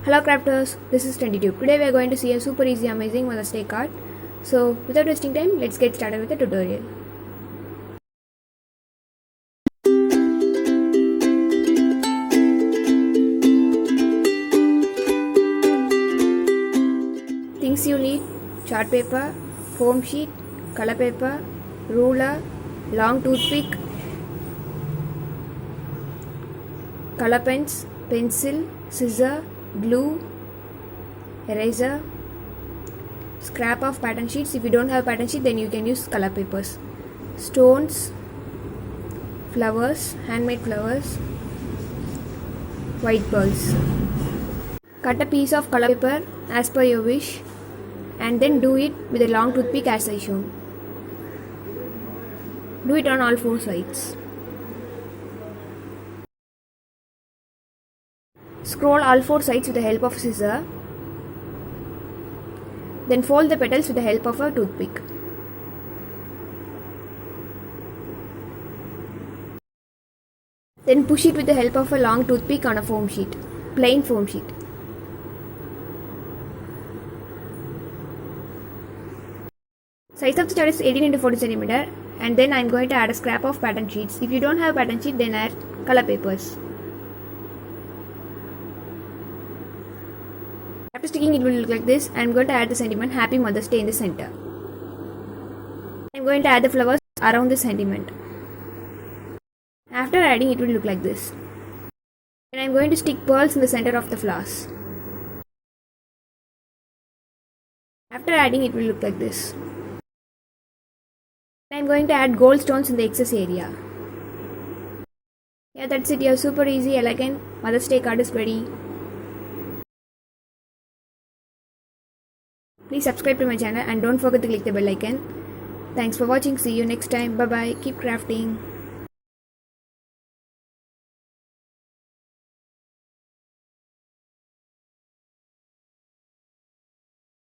Hello crafters, this is TrendyTube. Today we are going to see a super easy amazing Mother's Day card. So without wasting time, let's get started with the tutorial. Things you need: chart paper, foam sheet, color paper, ruler, long toothpick, color pens, pencil, scissor, glue, eraser, scrap of pattern sheets. If you don't have pattern sheet, then you can use color papers, stones, flowers, handmade flowers, white pearls. Cut a piece of color paper as per your wish and then do it with a long toothpick as I shown. Do it on all four sides. Scroll all four sides with the help of a scissor. Then fold the petals with the help of a toothpick. Then push it with the help of a long toothpick on a foam sheet, plain foam sheet. Size of the chart is 18 into 40 cm, and then I am going to add a scrap of pattern sheets. If you don't have pattern sheet, then add color papers. After sticking, it will look like this. I am going to add the sentiment Happy Mother's Day in the center. I am going to add the flowers around the sentiment. After adding, it will look like this. And I am going to stick pearls in the center of the flowers. After adding, it will look like this. I am going to add gold stones in the excess area. Yeah, that's it. Your super easy, elegant Mother's Day card is ready. Please subscribe to my channel and don't forget to click the bell icon. Thanks for watching. See you next time. Bye bye. Keep crafting.